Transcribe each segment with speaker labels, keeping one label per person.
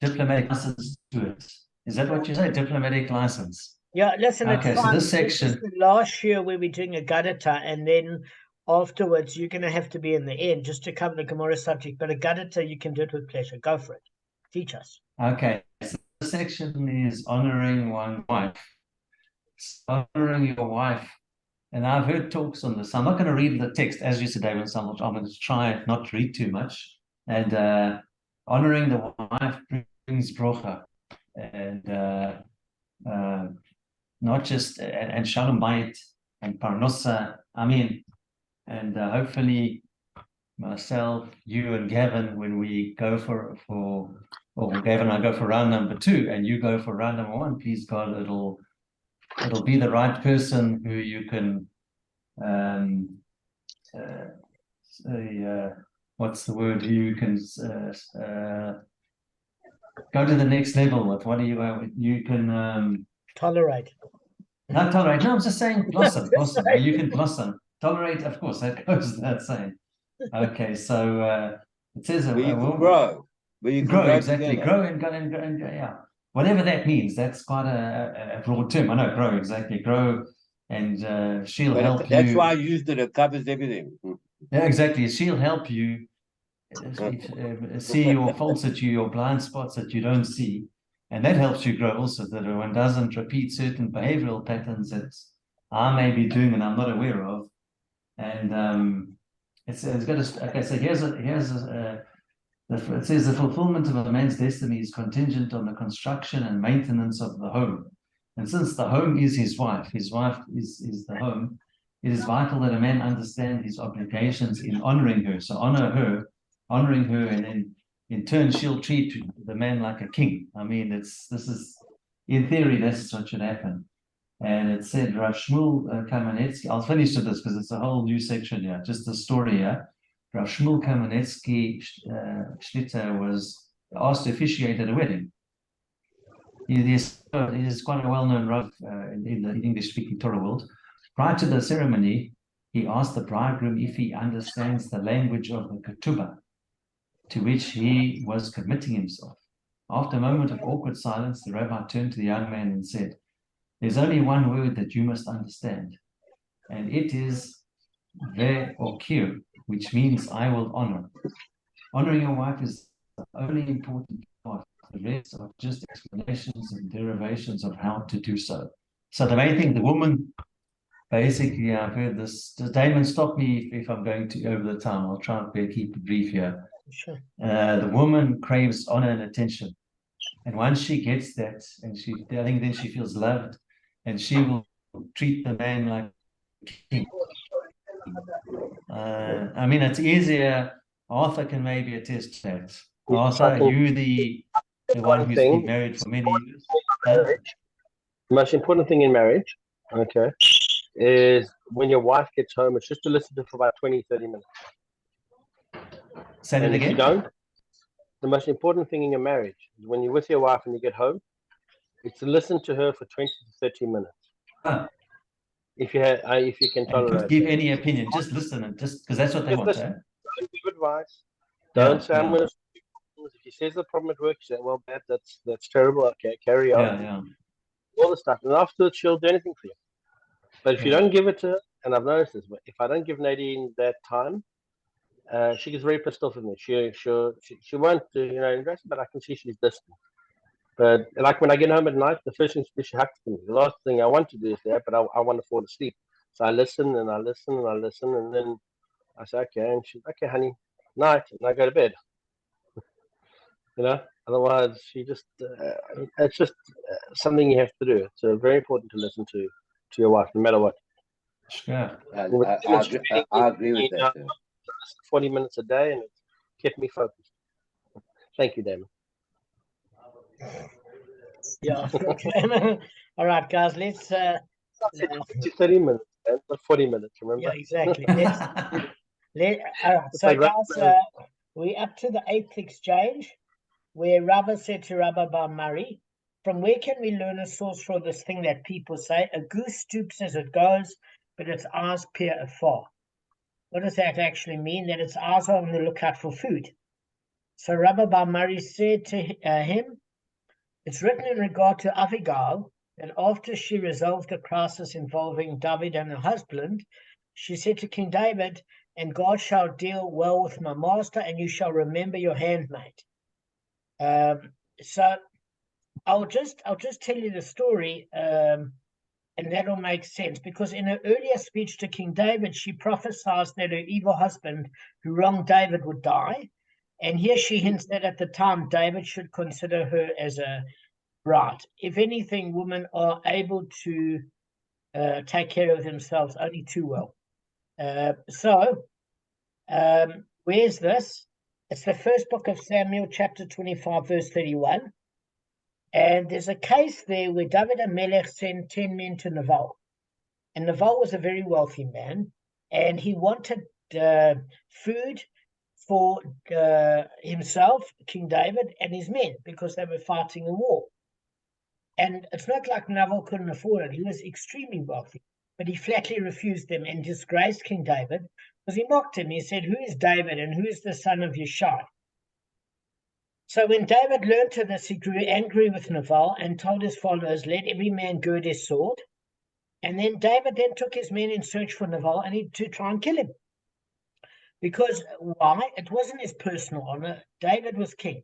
Speaker 1: diplomatic license to it. Is that what you say? Diplomatic license.
Speaker 2: Yeah, listen, it's
Speaker 1: Okay, so
Speaker 2: fine.
Speaker 1: this
Speaker 2: This is
Speaker 1: section,
Speaker 2: the last year where we're doing a Gadata, and then afterwards you're going to have to be in the end just to cover the Gemara subject. But a Gadata, you can do it with pleasure. Go for it. Teach us.
Speaker 1: okay, so this section is honoring one wife. Honoring your wife. And I've heard talks on this. I'm not going to read the text, as you said, Damon. So I'm going to try not to read too much. And honoring the wife brings brocha. And not just, and shalom bayit, and parnosa. I mean, and hopefully myself, you, and Gavin, when we go or Gavin and I go for round number 2, and you go for round number 1, please God, it'll be the right person who you can what's the word, who you can go to the next level with. What do you can
Speaker 2: Tolerate.
Speaker 1: not tolerate. No, I'm just saying blossom, where you can blossom. Tolerate, of course, that goes without saying. Okay, so it says
Speaker 3: where you can grow. Where you can
Speaker 1: grow,
Speaker 3: grow
Speaker 1: exactly.
Speaker 3: together.
Speaker 1: Grow and yeah. Whatever that means, that's quite a broad term. I know, grow, exactly. Grow, and she'll help you.
Speaker 3: That's why I used it. It covers everything.
Speaker 1: Yeah, exactly. She'll help you see your faults your blind spots that you don't see. And that helps you grow also, that one doesn't repeat certain behavioral patterns that I may be doing and I'm not aware of. And it's got a, okay, so it says the fulfillment of a man's destiny is contingent on the construction and maintenance of the home. And since the home is his wife is the home, it is vital that a man understand his obligations in honoring her. So honoring her, and then in turn she'll treat the man like a king. I mean, this is, in theory, that's what should happen. And it said Rav Shmuel Kamenetsky. I'll finish with this because it's a whole new section here, just the story here. Rav Shmuel Kamenetsky Shlita was asked to officiate at a wedding. He is quite a well-known Rav in the English-speaking Torah world. Prior to the ceremony, he asked the bridegroom if he understands the language of the ketubah, to which he was committing himself. After a moment of awkward silence, the rabbi turned to the young man and said, "There's only one word that you must understand, and it is ve or kir, which means I will honor. Honoring your wife is the only important part. The rest are just explanations and derivations of how to do so." So the main thing, the woman, basically, I've heard this. Does Damon stop me if I'm going to over the time? I'll try and keep it brief here.
Speaker 2: Sure.
Speaker 1: The woman craves honor and attention. And once she gets that, and I think then she feels loved, and she will treat the man like a king. I mean, it's easier. Arthur can maybe attest to that. Arthur, you the one who's been married for many years.
Speaker 4: The most important thing in marriage, okay, is when your wife gets home, it's just to listen to her for about 20, 30 minutes.
Speaker 1: Say that again?
Speaker 4: If you don't, the most important thing in your marriage is when you're with your wife and you get home, it's to listen to her for 20 to 30 minutes. If you can tolerate.
Speaker 1: Don't give any opinion, just listen, and just because that's what they want.
Speaker 4: Don't give advice. Don't say I'm going to. If she says the problem at work, you say, "Well, that's terrible. Okay, carry on." All the stuff, and afterwards she'll do anything for you. But if you don't give it to her, and I've noticed this, but if I don't give Nadine that time, she gets very pissed off with me. She won't invest, but I can see she's distant. But like when I get home at night, the first thing she hugs me. The last thing I want to do is that, but I want to fall asleep. So I listen and I listen and I listen, and then I say, "Okay," and she's okay, honey, night, and I go to bed. Otherwise she just it's just something you have to do. It's very important to listen to your wife, no matter what.
Speaker 1: Sure.
Speaker 3: I agree with that.
Speaker 4: 40 minutes a day, and it's kept me focused. Thank you, Damon.
Speaker 2: Yeah. Okay. All right, guys. Let's
Speaker 4: 30 minutes, not 40 minutes. Remember?
Speaker 2: Yeah, exactly. All right. So, guys, we're up to the 8th exchange, where Rabba said to Rabba Bar Murray, "From where can we learn a source for this thing that people say? A goose stoops as it goes, but its eyes peer afar." What does that actually mean? That its eyes are on the lookout for food. So Rabbi Bar Mari said to him, it's written in regard to Abigail that after she resolved a crisis involving David and her husband, she said to King David, and God shall deal well with my master, and you shall remember your handmaid. So I'll just tell you the story, and that'll make sense, because in her earlier speech to King David, she prophesied that her evil husband who wronged David would die. And here she hints that at the time, David should consider her as a bride. If anything, women are able to take care of themselves only too well. Where's this? It's the first book of Samuel, chapter 25, verse 31. And there's a case there where David and Melech sent 10 men to Naval. And Naval was a very wealthy man, and he wanted food for himself, King David, and his men, because they were fighting a war. And it's not like Naval couldn't afford it. He was extremely wealthy, but he flatly refused them and disgraced King David, because he mocked him. He said, who is David and who is the son of Yeshai? So when David learned of this, he grew angry with Naval and told his followers, let every man gird his sword. And then David then took his men in search for Naval and to try and kill him. Because why? It wasn't his personal honor. David was king.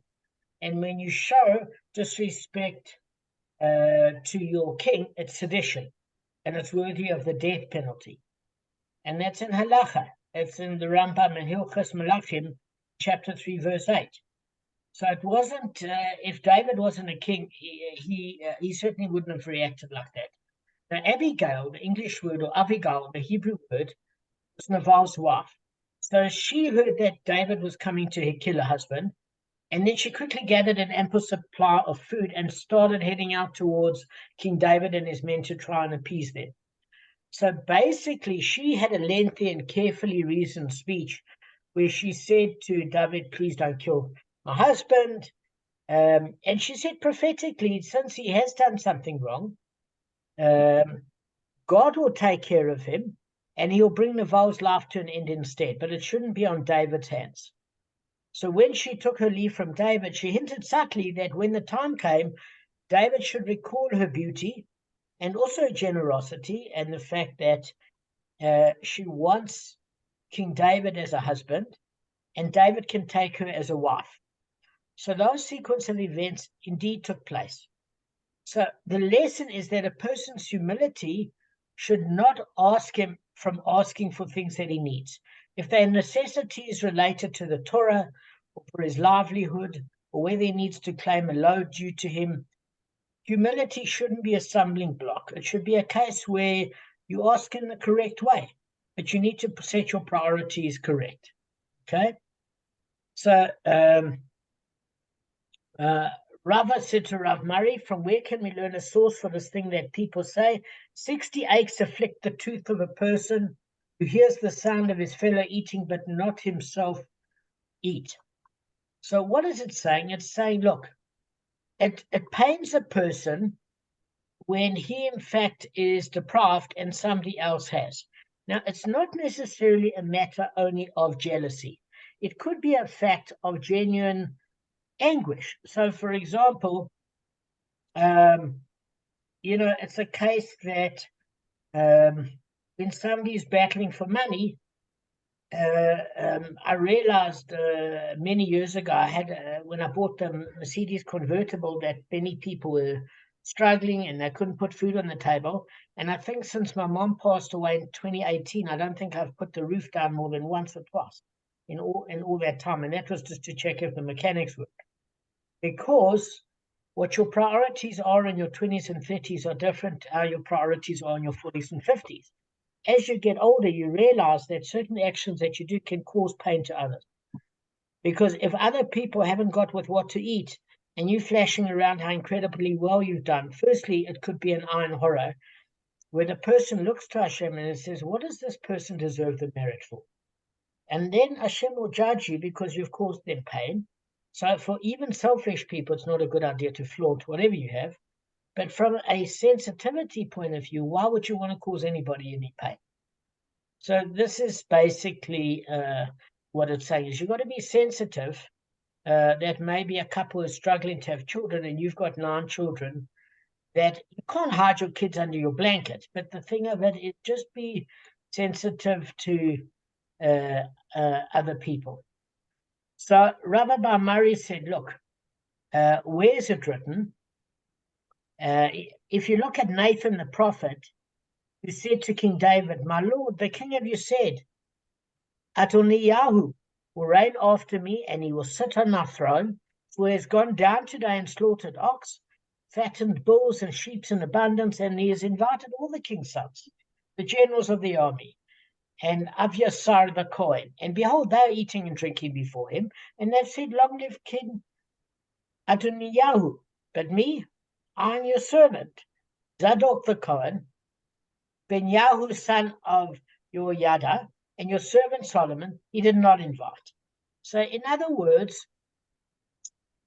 Speaker 2: And when you show disrespect to your king, it's sedition. And it's worthy of the death penalty. And that's in Halacha. It's in the Rambam in Hilchos Melachim, chapter 3, verse 8. So it wasn't, if David wasn't a king, he certainly wouldn't have reacted like that. Now, Abigail, the English word, or Abigail, the Hebrew word, was Naval's wife. So she heard that David was coming to kill her husband, and then she quickly gathered an ample supply of food and started heading out towards King David and his men to try and appease them. So basically, she had a lengthy and carefully reasoned speech where she said to David, please don't kill my husband. And she said prophetically, since he has done something wrong, God will take care of him and he'll bring Naval's life to an end instead, but it shouldn't be on David's hands. So when she took her leave from David, she hinted subtly that when the time came, David should recall her beauty and also generosity and the fact that she wants King David as a husband and David can take her as a wife. So those sequence of events indeed took place. So the lesson is that a person's humility should not ask him from asking for things that he needs. If their necessities related to the Torah or for his livelihood or whether he needs to claim a load due to him, humility shouldn't be a stumbling block. It should be a case where you ask in the correct way, but you need to set your priorities correct. Okay? So Rava said to Rav Murray, from where can we learn a source for this thing that people say? 60 aches afflict the tooth of a person who hears the sound of his fellow eating, but not himself eat. So what is it saying? It's saying, look, it pains a person when he, in fact, is deprived and somebody else has. Now, it's not necessarily a matter only of jealousy. It could be a fact of genuine anguish. So, for example, it's a case that when somebody is battling for money, I realized many years ago, I had when I bought the Mercedes convertible, that many people were struggling and they couldn't put food on the table. And I think since my mom passed away in 2018, I don't think I've put the roof down more than once or twice in all that time. And that was just to check if the mechanics work. Because what your priorities are in your 20s and 30s are different to how your priorities are in your 40s and 50s. As you get older, you realize that certain actions that you do can cause pain to others. Because if other people haven't got with what to eat and you flashing around how incredibly well you've done, firstly, it could be an iron horror where the person looks to Hashem and says, what does this person deserve the merit for? And then Hashem will judge you because you've caused them pain. So for even selfish people, it's not a good idea to flaunt whatever you have. But from a sensitivity point of view, why would you want to cause anybody any pain? So this is basically what it's saying is you've got to be sensitive that maybe a couple is struggling to have children and you've got 9 children, that you can't hide your kids under your blanket. But the thing of it is just be sensitive to other people. So Rabbi Bar Murray said, look, where is it written? If you look at Nathan the prophet, who said to King David, my lord, the king of you said, Adoniyahu will reign after me, and he will sit on my throne, for he has gone down today and slaughtered ox, fattened bulls and sheep in abundance, and he has invited all the king's sons, the generals of the army, and Avyasar the Kohen. And behold, they are eating and drinking before him, and they've said, long live King Adoniyahu. But me, I am your servant, Zadok the Kohen, Ben-Yahu, son of Jehoiada, and your servant Solomon, he did not invite. So, in other words,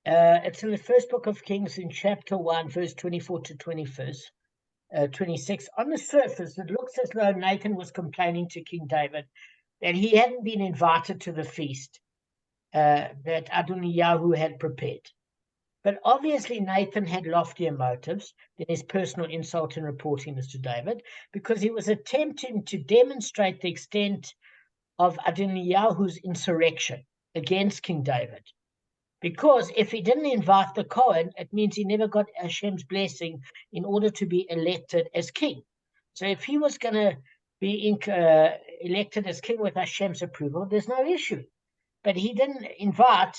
Speaker 2: it's in the first book of Kings in chapter 1, verse 24 to 26. On the surface, it looks as though Nathan was complaining to King David that he hadn't been invited to the feast that Adoniyahu had prepared. But obviously Nathan had loftier motives than his personal insult in reporting this to David, because he was attempting to demonstrate the extent of Adoniyahu's insurrection against King David. Because if he didn't invite the Kohen, it means he never got Hashem's blessing in order to be elected as king. So if he was going to be elected as king with Hashem's approval, there's no issue. But he didn't invite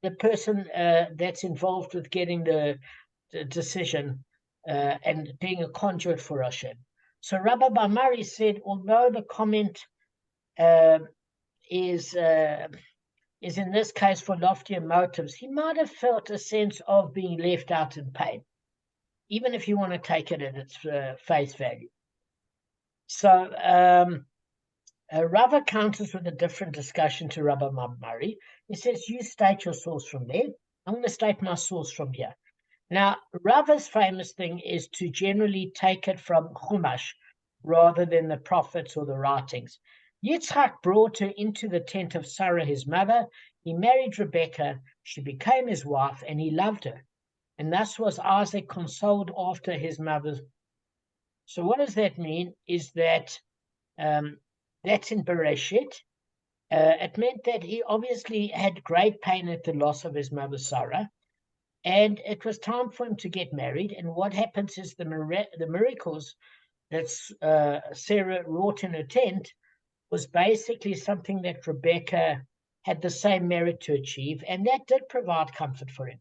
Speaker 2: the person that's involved with getting the decision and being a conduit for Hashem. So Rabbi Bar Murray said, although the comment is in this case for loftier motives, he might have felt a sense of being left out in pain, even if you want to take it at its face value. So Rava counters with a different discussion to Rabbi Murray. He says, you state your source from there. I'm going to state my source from here. Now, Rava's famous thing is to generally take it from Chumash rather than the prophets or the writings. Yitzchak brought her into the tent of Sarah, his mother. He married Rebekah. She became his wife, and he loved her. And thus was Isaac consoled after his mother's. So what does that mean? Is that that's in Bereshit. It meant that he obviously had great pain at the loss of his mother Sarah, and it was time for him to get married. And what happens is the miracles that Sarah wrought in her tent was basically something that Rebekah had the same merit to achieve, and that did provide comfort for him.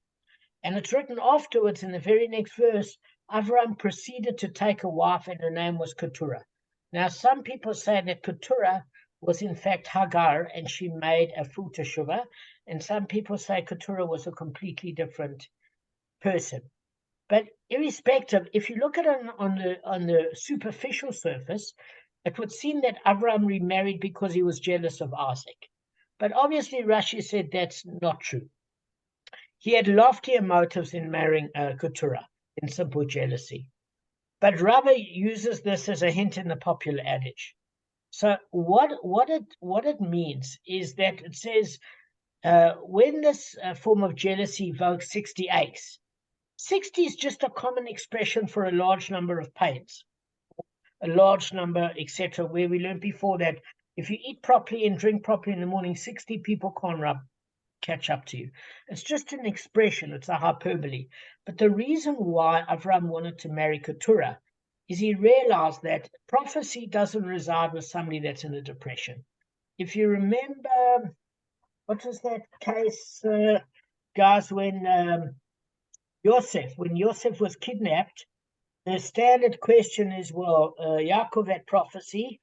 Speaker 2: And it's written afterwards in the very next verse, Avram proceeded to take a wife, and her name was Keturah. Now, some people say that Keturah was in fact Hagar, and she made a full teshuvah, and some people say Keturah was a completely different person. But irrespective, if you look at it on the superficial surface, it would seem that Avram remarried because he was jealous of Isaac. But obviously Rashi said that's not true. He had loftier motives in marrying Keturah than simple jealousy. But Rava uses this as a hint in the popular adage. So what it means is that it says when this form of jealousy evokes 60 aches, 60 is just a common expression for a large number of pains, a large number, etc., where we learned before that if you eat properly and drink properly in the morning, 60 people can't catch up to you. It's just an expression, it's a hyperbole. But the reason why Avram wanted to marry Keturah is he realized that prophecy doesn't reside with somebody that's in a depression. If you remember, what was that case, guys, when Yosef was kidnapped, the standard question is, well, Yaakov had prophecy.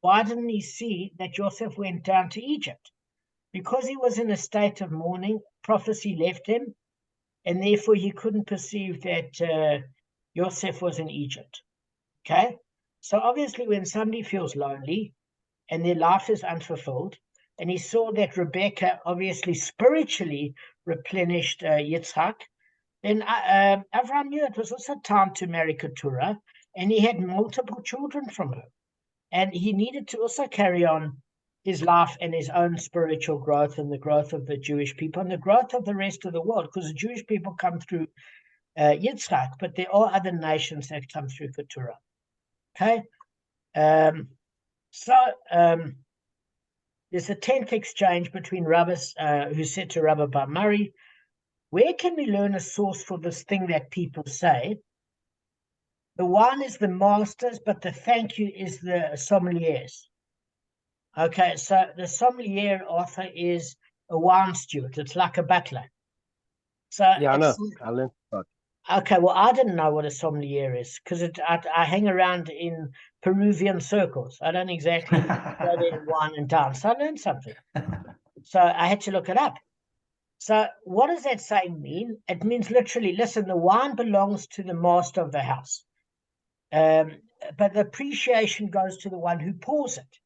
Speaker 2: Why didn't he see that Joseph went down to Egypt? Because he was in a state of mourning, prophecy left him, and therefore he couldn't perceive that Joseph was in Egypt. Okay? So obviously when somebody feels lonely and their life is unfulfilled, and he saw that Rebekah obviously spiritually replenished Yitzchak, then Avram knew it was also time to marry Keturah, and he had multiple children from her. And he needed to also carry on his life and his own spiritual growth and the growth of the Jewish people and the growth of the rest of the world, because the Jewish people come through Yitzchak, but there are other nations that come through Keturah. Okay, there's a 10th exchange between rabbis who said to Rabbi Bar Mari, where can we learn a source for this thing that people say? The wine is the master's, but the thank you is the sommelier's. Okay, so the sommelier author is a wine steward. It's like a butler. So
Speaker 4: yeah, I know. I learned that.
Speaker 2: Okay, well, I didn't know what a sommelier is because I hang around in Peruvian circles. I don't exactly go there and wine and dance. So I learned something. So I had to look it up. So what does that saying mean? It means literally, listen, the wine belongs to the master of the house. But the appreciation goes to the one who pours it.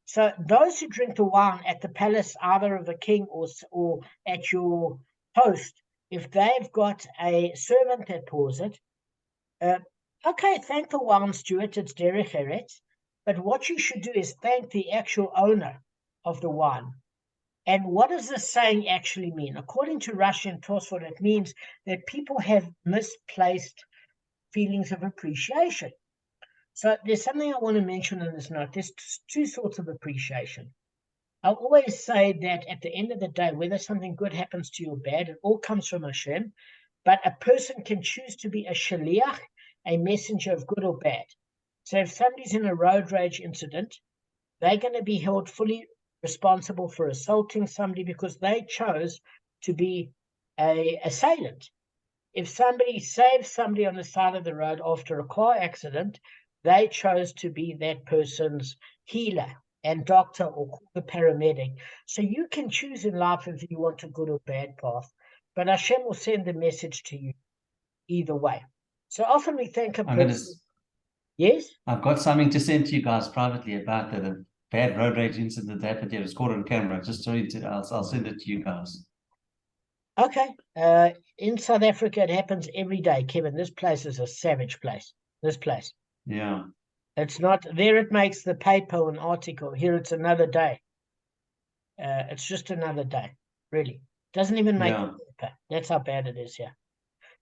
Speaker 2: So those who drink the wine at the palace, either of the king or at your host, if they've got a servant that pours it, okay, thank the wine steward, it's derech eretz, but what you should do is thank the actual owner of the wine. And what does this saying actually mean? According to Rashi and Tosfot, it means that people have misplaced feelings of appreciation. So there's something I want to mention in this note. There's two sorts of appreciation. I always say that at the end of the day, whether something good happens to you or bad, it all comes from Hashem, but a person can choose to be a shaliach, a messenger of good or bad. So if somebody's in a road rage incident, they're going to be held fully responsible for assaulting somebody because they chose to be an assailant. If somebody saves somebody on the side of the road after a car accident, they chose to be that person's healer and doctor or the paramedic. So you can choose in life if you want a good or bad path, but Hashem will send the message to you either way. So often we thank a person. Yes?
Speaker 1: I've got something to send to you guys privately about the bad road rage incident that happened here. It's caught on camera. Just so I'll send it to you guys.
Speaker 2: Okay. In South Africa, it happens every day, Kevin. This place is a savage place. This place.
Speaker 1: Yeah.
Speaker 2: It's not there. It makes the paper an article. Here, it's another day. It's just another day. Really, doesn't even make the paper. That's how bad it is here.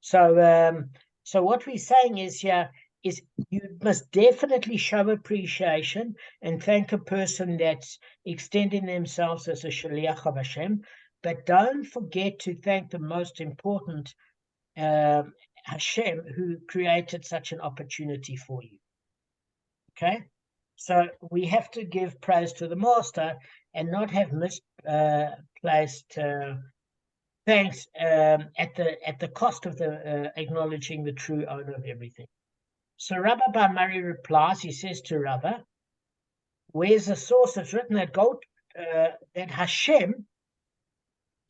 Speaker 2: So, so what we're saying is here is you must definitely show appreciation and thank a person that's extending themselves as a shaliach of Hashem, but don't forget to thank the most important Hashem who created such an opportunity for you. Okay, so we have to give praise to the master and not have misplaced thanks at the cost of the acknowledging the true owner of everything. So Rabbi Bar Mari replies. He says to Rabbi, "Where's the source? It's written that that Hashem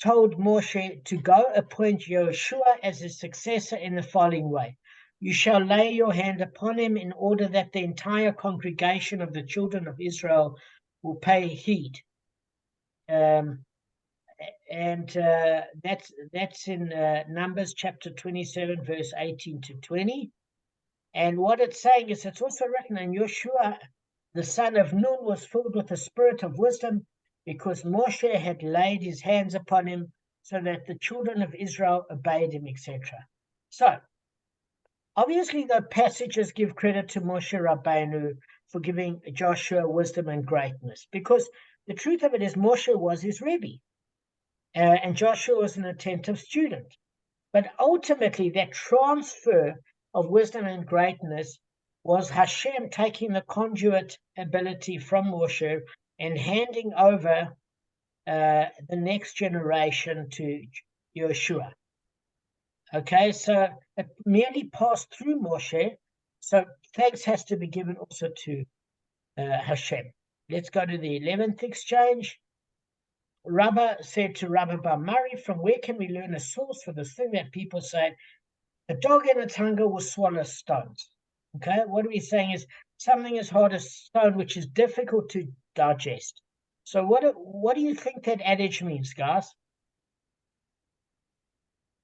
Speaker 2: told Moshe to go appoint Yeshua as his successor in the following way. You shall lay your hand upon him in order that the entire congregation of the children of Israel will pay heed." And that's in Numbers chapter 27, verse 18 to 20. And what it's saying is it's also written, and Yeshua, the son of Nun, was filled with the spirit of wisdom because Moshe had laid his hands upon him so that the children of Israel obeyed him, etc. So, obviously, the passages give credit to Moshe Rabbeinu for giving Joshua wisdom and greatness, because the truth of it is Moshe was his Rebbe, and Joshua was an attentive student. But ultimately, that transfer of wisdom and greatness was Hashem taking the conduit ability from Moshe and handing over the next generation to Yeshua. Okay, so it merely passed through Moshe, so thanks has to be given also to Hashem. Let's go to the 11th exchange. Rabba said to Rabbi Bar Mari, from where can we learn a source for this thing that people say, a dog in its hunger will swallow stones? Okay, what we're saying is something as hard as stone, which is difficult to digest. So what do you think that adage means, guys?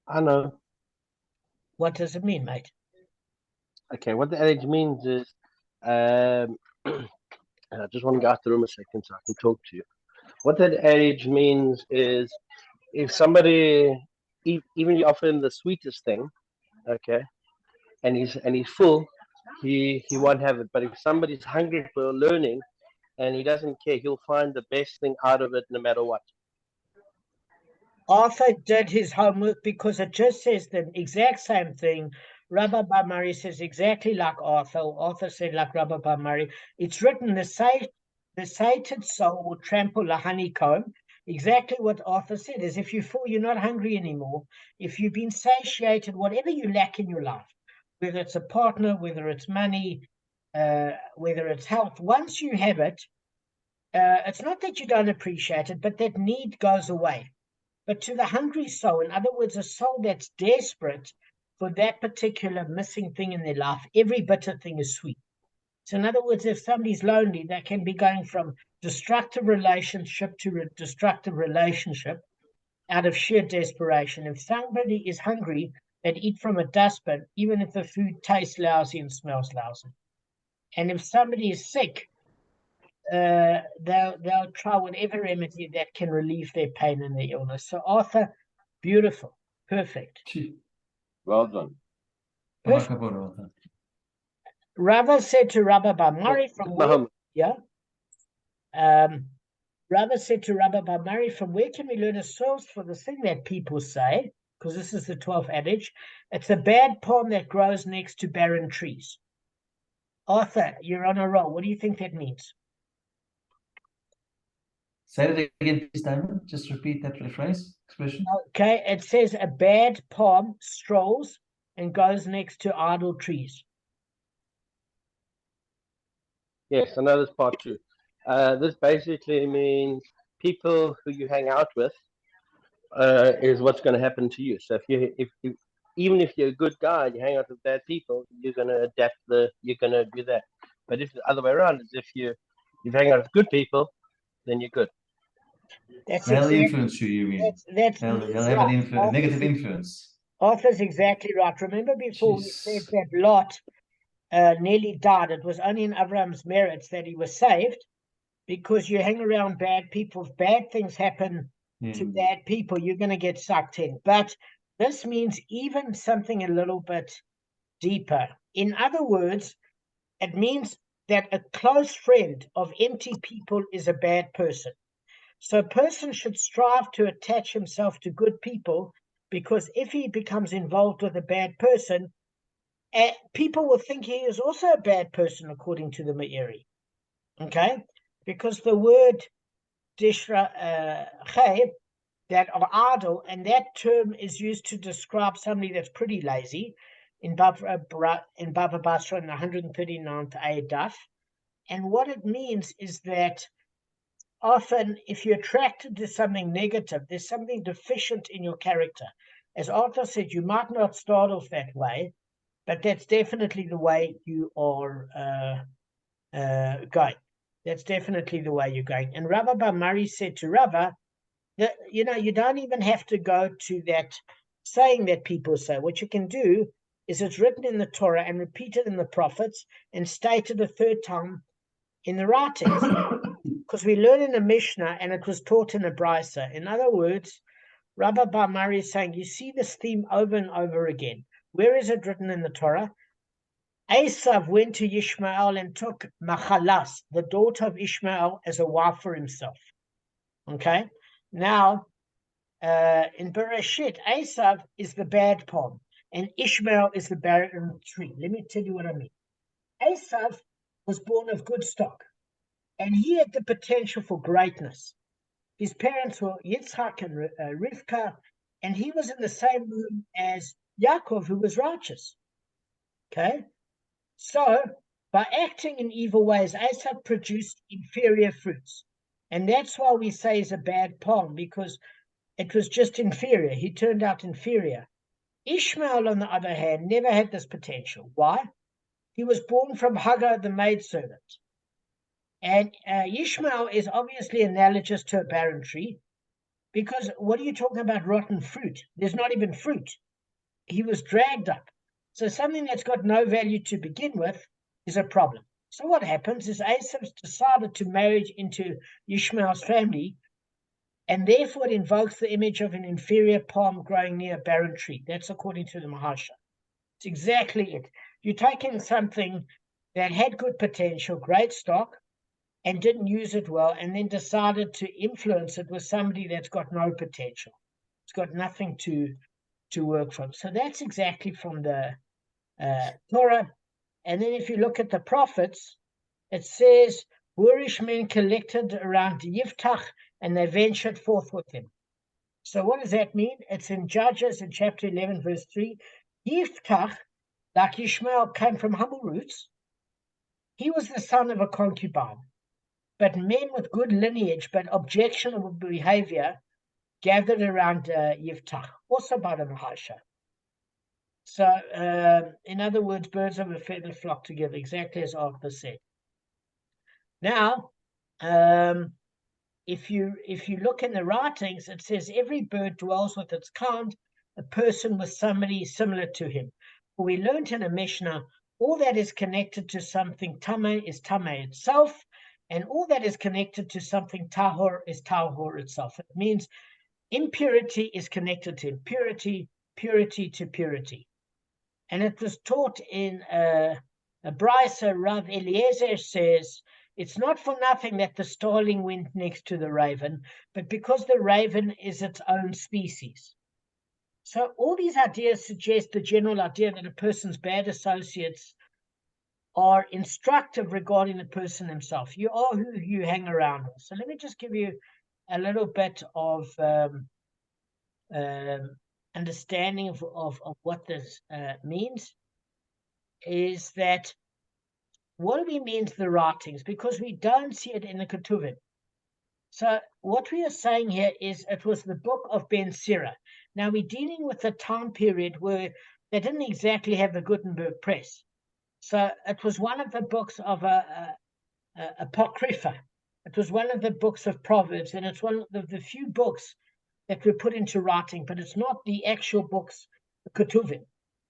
Speaker 4: I know.
Speaker 2: What does it mean, mate?
Speaker 4: Okay, what the adage means is And I just want to go out the room a second so I can talk to you. What that adage means is if somebody, even you offer him the sweetest thing, okay, and he's full, he won't have it. But if somebody's hungry for learning and he doesn't care, he'll find the best thing out of it no matter what.
Speaker 2: Arthur did his homework because it just says the exact same thing. Rabbi Bar Mari says exactly like Arthur. Arthur said like Rabbi Bar Mari. It's written, the sated soul will trample the honeycomb. Exactly what Arthur said is, if you're full, you're not hungry anymore. If you've been satiated, whatever you lack in your life, whether it's a partner, whether it's money, whether it's health, once you have it, it's not that you don't appreciate it, but that need goes away. But to the hungry soul, in other words, a soul that's desperate for that particular missing thing in their life, every bitter thing is sweet. So in other words, if somebody's lonely, they can be going from destructive relationship to destructive relationship out of sheer desperation. If somebody is hungry, they'd eat from a dustbin, even if the food tastes lousy and smells lousy. And if somebody is sick, they'll try whatever remedy that can relieve their pain and their illness. So Arthur, beautiful, perfect.
Speaker 3: Well done.
Speaker 2: Perfect. Rava said to Rabbi Bar Mari from where? Yeah. Rava said to Rabbi Bar Mari, from where can we learn a source for the thing that people say? Because this is the 12th adage. It's a bad palm that grows next to barren trees. Arthur, you're on a roll. What do you think that means?
Speaker 1: Say it again, please, Damon. Just repeat that phrase, expression.
Speaker 2: Okay, it says a bad palm strolls and goes next to idle trees.
Speaker 4: Yes, I know this part too. This basically means people who you hang out with is what's going to happen to you. So if even if you're a good guy and you hang out with bad people, you're going to you're going to do that. But if the other way around is if you hang out with good people, then you're good.
Speaker 1: They'll influence you mean? They'll have a negative influence.
Speaker 2: Arthur's exactly right. Remember before we said that Lot nearly died. It was only in Abraham's merits that he was saved, because you hang around bad people. If bad things happen to bad people, you're going to get sucked in. But this means even something a little bit deeper. In other words, it means that a close friend of empty people is a bad person. So a person should strive to attach himself to good people, because if he becomes involved with a bad person, people will think he is also a bad person, according to the Meiri. Okay? Because the word dishra that are idle, and that term is used to describe somebody that's pretty lazy in Bava Basra in the 139th A Daf. And what it means is that often if you're attracted to something negative, there's something deficient in your character. As Arthur said, you might not start off that way, but that's definitely the way you are going. That's definitely the way you're going. And Rabbi Bar Mari said to Rava that, you don't even have to go to that saying that people say. What you can do is it's written in the Torah and repeated in the prophets and stated a third time in the writings. Because we learn in the Mishnah and it was taught in the Brisa. In other words, Rabbi Bar Mari is saying, you see this theme over and over again. Where is it written in the Torah? Esav went to Ishmael and took Machalas, the daughter of Ishmael, as a wife for himself. Okay? Now, in Bereshit, Esav is the bad palm, and Ishmael is the barren tree. Let me tell you what I mean. Esav was born of good stock, and he had the potential for greatness. His parents were Yitzchak and Rivka, and he was in the same room as Yaakov, who was righteous. Okay? So, by acting in evil ways, Esav produced inferior fruits. And that's why we say he's a bad palm, because it was just inferior. He turned out inferior. Ishmael, on the other hand, never had this potential. Why? He was born from Hagar, the maidservant. And Ishmael is obviously analogous to a barren tree, because what are you talking about rotten fruit? There's not even fruit. He was dragged up. So something that's got no value to begin with is a problem. So what happens is Esau's decided to marry into Ishmael's family, and therefore it invokes the image of an inferior palm growing near a barren tree. That's according to the Mahasha. It's exactly it. You're taking something that had good potential, great stock, and didn't use it well, and then decided to influence it with somebody that's got no potential. It's got nothing to work from. So that's exactly from the Torah. And then if you look at the prophets, it says, Boorish men collected around Yiftach, and they ventured forth with him. So what does that mean? It's in Judges in chapter 11, verse 3. Yiftach, like Ishmael, came from humble roots. He was the son of a concubine. But men with good lineage but objectionable behavior gathered around Yiftach, also by the Mahasha. So, in other words, birds of a feather flock together, exactly as Arthur said. Now, if you look in the writings, it says every bird dwells with its kind, a person with somebody similar to him. For we learned in a Mishnah, all that is connected to something Tameh is Tameh itself, and all that is connected to something Tahor is Tahor itself. It means impurity is connected to impurity, purity to purity. And it was taught in a Brisa. Rav Eliezer says, it's not for nothing that the starling went next to the raven, but because the raven is its own species. So all these ideas suggest the general idea that a person's bad associates are instructive regarding the person himself. You are who you hang around with. So let me just give you a little bit of understanding of what this means. Is that what do we mean to the writings? Because we don't see it in the Ketuvim. So what we are saying here is it was the book of Ben Sira. Now we're dealing with a time period where they didn't exactly have the Gutenberg press. So it was one of the books of Apocrypha. It was one of the books of Proverbs, and it's one of the few books that were put into writing, but it's not the actual books, the Ketuvim,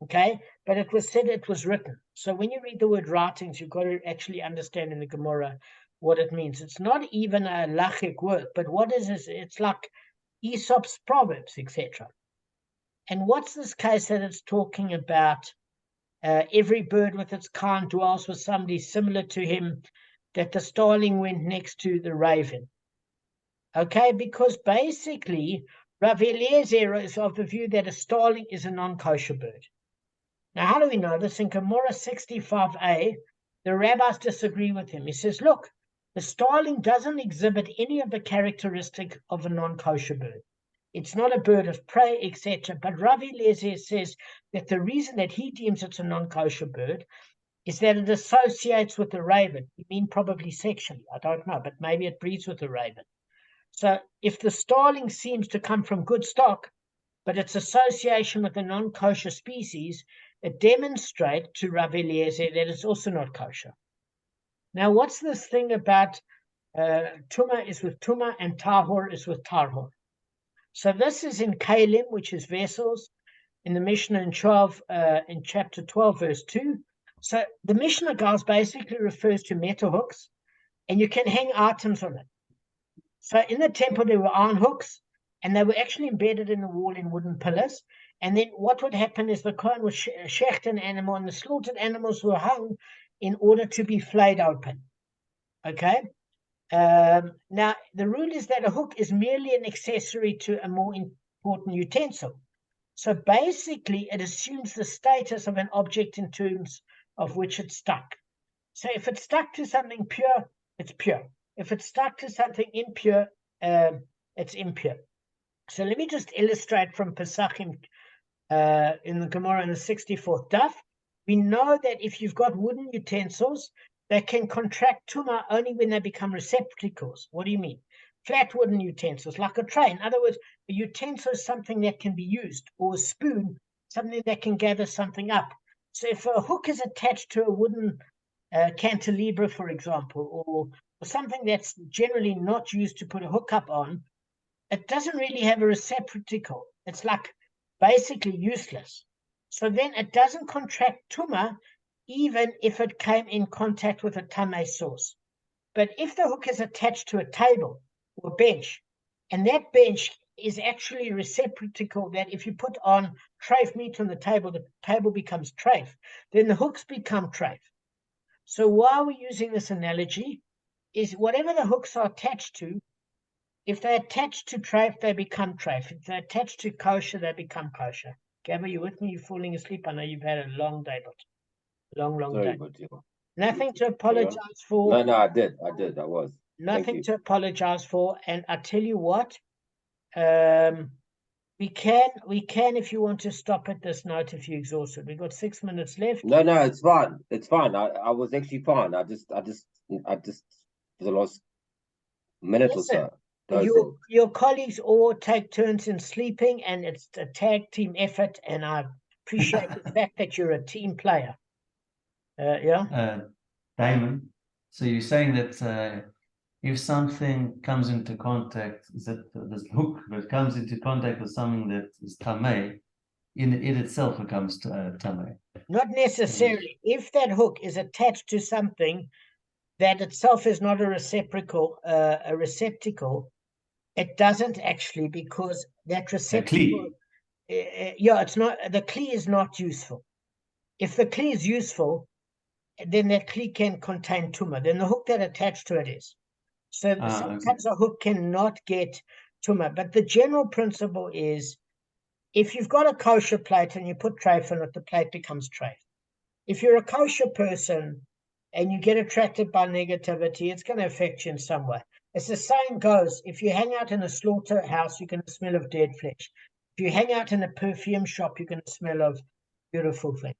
Speaker 2: okay? But it was said it was written. So when you read the word writings, you've got to actually understand in the Gemara what it means. It's not even a lachic work, but what is it? It's like Aesop's Proverbs, etc. And what's this case that it's talking about? Every bird with its kind dwells with somebody similar to him, that the starling went next to the raven. Okay, because basically, Rav Eliezer is of the view that a starling is a non-kosher bird. Now, how do we know this? In Gemara 65a, the rabbis disagree with him. He says, look, the starling doesn't exhibit any of the characteristic of a non-kosher bird. It's not a bird of prey, etc. But Rav Eliezer says that the reason that he deems it's a non-kosher bird is that it associates with the raven. You mean probably sexually, I don't know, but maybe it breeds with the raven. So if the starling seems to come from good stock, but its association with a non-kosher species, it demonstrates to Rav Eliezer that it's also not kosher. Now, what's this thing about Tumah is with Tumah and Tahor is with Tahor? So this is in Kalim, which is vessels, in the Mishnah in chapter 12, verse 2. So the Mishnah, guys, basically refers to metal hooks, and you can hang items on it. So in the temple, there were iron hooks, and they were actually embedded in the wall in wooden pillars. And then what would happen is the Kohen would shecht an animal, and the slaughtered animals were hung in order to be flayed open. Okay? Now, the rule is that a hook is merely an accessory to a more important utensil. So basically, it assumes the status of an object in terms of which it's stuck. So if it's stuck to something pure, it's pure. If it's stuck to something impure, it's impure. So let me just illustrate from Pesachim in the Gemara in the 64th daf. We know that if you've got wooden utensils, they can contract tumah only when they become receptacles. What do you mean? Flat wooden utensils, like a tray. In other words, a utensil is something that can be used, or a spoon, something that can gather something up. So if a hook is attached to a wooden cantilever, for example, or something that's generally not used to put a hook up on, it doesn't really have a receptacle. It's like basically useless. So then it doesn't contract tumah even if it came in contact with a tame source. But if the hook is attached to a table or bench, and that bench is actually a receptacle that if you put on treif meat on the table becomes treif, then the hooks become treif. So why we're using this analogy is whatever the hooks are attached to, if they're attached to treif, they become treif. If they're attached to kosher, they become kosher. Gabba, you with me? You're falling asleep? I know you've had a long day, but long
Speaker 3: Sorry,
Speaker 2: day.
Speaker 3: but
Speaker 2: Nothing to apologize for.
Speaker 3: No, I did. I was.
Speaker 2: Nothing to apologize for. And I tell you what, we can, if you want to stop at this note, if you're exhausted. We've got 6 minutes left.
Speaker 3: No, it's fine. It's fine. I was actually fine. I just for the last minute
Speaker 2: Listen,
Speaker 3: or so.
Speaker 2: your colleagues all take turns in sleeping, and it's a tag team effort. And I appreciate the fact that you're a team player.
Speaker 1: Damon, so you're saying that if something comes into contact, that this hook that comes into contact with something that is tamei, in it itself becomes tamei.
Speaker 2: Not necessarily. If that hook is attached to something that itself is not a receptacle, it doesn't actually, because that receptacle, it's not. The kli is not useful. If the kli is useful, then that kli can contain tumah. Then the hook that attached to it is. So sometimes a hook cannot get tumah. But the general principle is, if you've got a kosher plate and you put treif on it, the plate becomes treif. If you're a kosher person and you get attracted by negativity, it's going to affect you in some way. As the saying goes, if you hang out in a slaughterhouse, you're going to smell of dead flesh. If you hang out in a perfume shop, you're going to smell of beautiful flesh.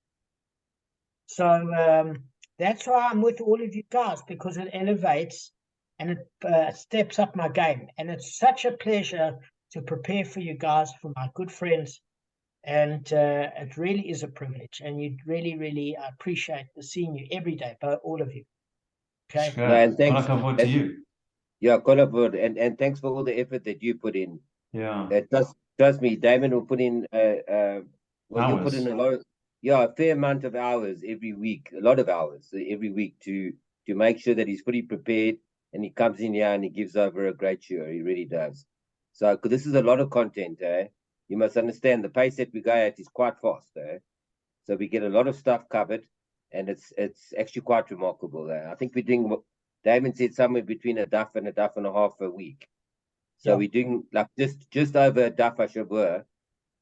Speaker 2: So that's why I'm with all of you guys, because it elevates and it steps up my game. And it's such a pleasure to prepare for you guys, for my good friends. And it really is a privilege. And you really, really appreciate seeing you every day, all of you. Okay.
Speaker 3: No, and thanks
Speaker 1: to you.
Speaker 3: Yeah, Kolapur, and thanks for all the effort that you put in.
Speaker 1: Yeah.
Speaker 3: Trust me, Damon will put in you'll put in a fair amount of hours every week, a lot of hours every week to make sure that he's fully prepared and he comes in here and he gives over a great show. He really does. So, because this is a lot of content, you must understand the pace that we go at is quite fast, so we get a lot of stuff covered, and it's actually quite remarkable. I think we're doing, Damon said, somewhere between a duff and a half a week. So we're doing like just over a duff a shavua,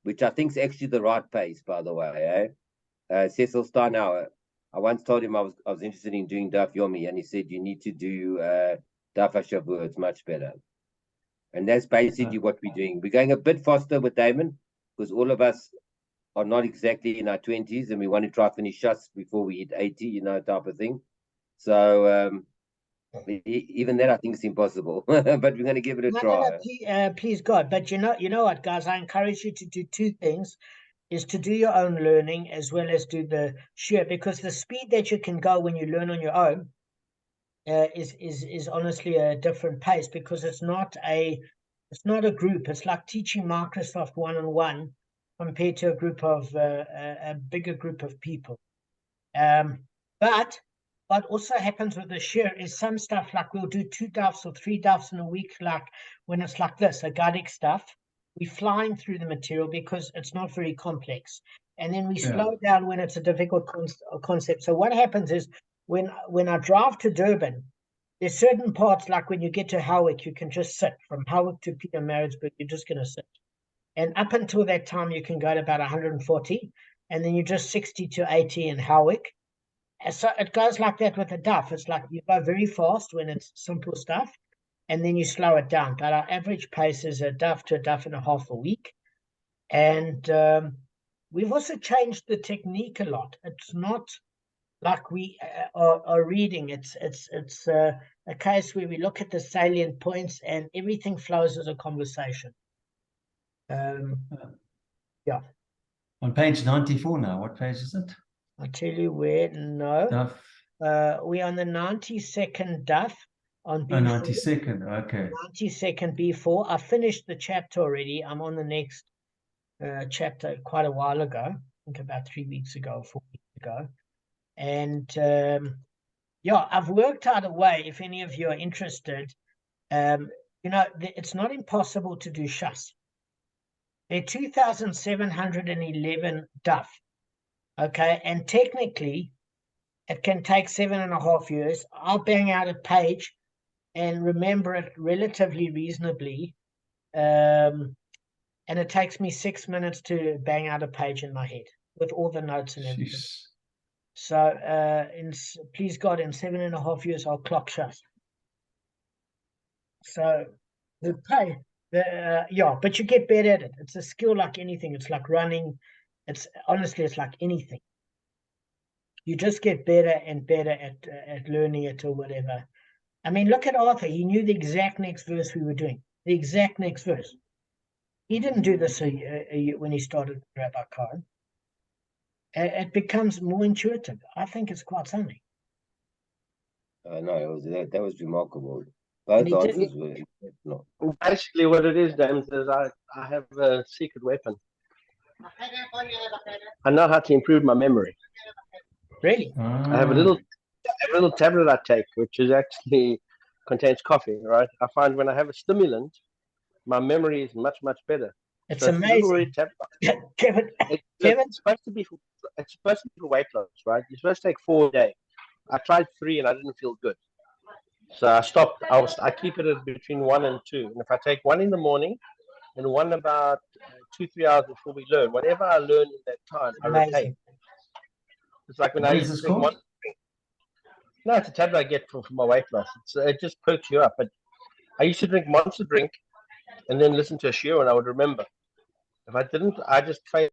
Speaker 3: which I think is actually the right pace, by the way. Cecil Steinauer, I once told him I was interested in doing duff yomi, and he said you need to do duff a shavua. It's much better. And that's basically what we're doing. We're going a bit faster with Damon because all of us are not exactly in our 20s, and we want to try to finish us before we hit 80, type of thing. So even that I think is impossible, but we're going to give it a try.
Speaker 2: Please God, but you know what, guys, I encourage you to do two things: is to do your own learning as well as do the share, because the speed that you can go when you learn on your own is honestly a different pace, because it's not a group. It's like teaching Microsoft one-on-one compared to a group of a bigger group of people. But what also happens with the share is some stuff, like we'll do 2 duffs or 3 duffs in a week, like when it's like this, a Gadik stuff, we're flying through the material because it's not very complex. And then we slow down when it's a difficult concept. So what happens is when I drive to Durban, there's certain parts, like when you get to Howick, you can just sit. From Howick to Pietermaritzburg, you're just going to sit. And up until that time, you can go to about 140, and then you're just 60 to 80 in Howick. And so it goes like that with a duff. It's like you go very fast when it's simple stuff, and then you slow it down. But our average pace is a duff to a duff and a half a week. And we've also changed the technique a lot. It's not like we are reading. It's a case where we look at the salient points and everything flows as a conversation.
Speaker 1: On page 94 now. What page is it?
Speaker 2: I'll tell you where. No.
Speaker 1: Duff.
Speaker 2: We're on the 92nd duff on B4.
Speaker 1: 92nd, okay.
Speaker 2: 92nd B4. I finished the chapter already. I'm on the next chapter quite a while ago. I think about 3 weeks ago, 4 weeks ago. And yeah, I've worked out a way, if any of you are interested. It's not impossible to do shas. There are 2,711 daf. Okay, and technically it can take 7.5 years. I'll bang out a page and remember it relatively reasonably. And it takes me 6 minutes to bang out a page in my head with all the notes and everything.
Speaker 1: Jeez.
Speaker 2: So, please God, in 7.5 years, I'll clock shas. So, the pay, but you get better at it. It's a skill like anything. It's like running. It's like anything. You just get better and better at learning it or whatever. I mean, look at Arthur. He knew the exact next verse we were doing. The exact next verse. He didn't do this when he started Rabbi Khan. It becomes more intuitive. I think it's quite something.
Speaker 3: No, that was remarkable. Both answers were exceptional.
Speaker 4: Basically, what it is, Damon, is I have a secret weapon. I know how to improve my memory.
Speaker 2: Really?
Speaker 4: I have a little tablet I take, which is actually contains coffee. Right? I find when I have a stimulant, my memory is much better.
Speaker 2: It's amazing. Kevin,
Speaker 4: it's supposed to be for weight loss, right? You're supposed to take 4 a day. I tried 3 and I didn't feel good. So I stopped. I keep it at between 1 and 2. And if I take 1 in the morning and 1 about 2-3 hours before we learn, whatever I learn in that time, I retain. It's like when I used to drink one. No, it's a tablet I get for my weight loss. It just perks you up. But I used to drink Monster drink and then listen to a shiur and I would remember. If I didn't, I just trade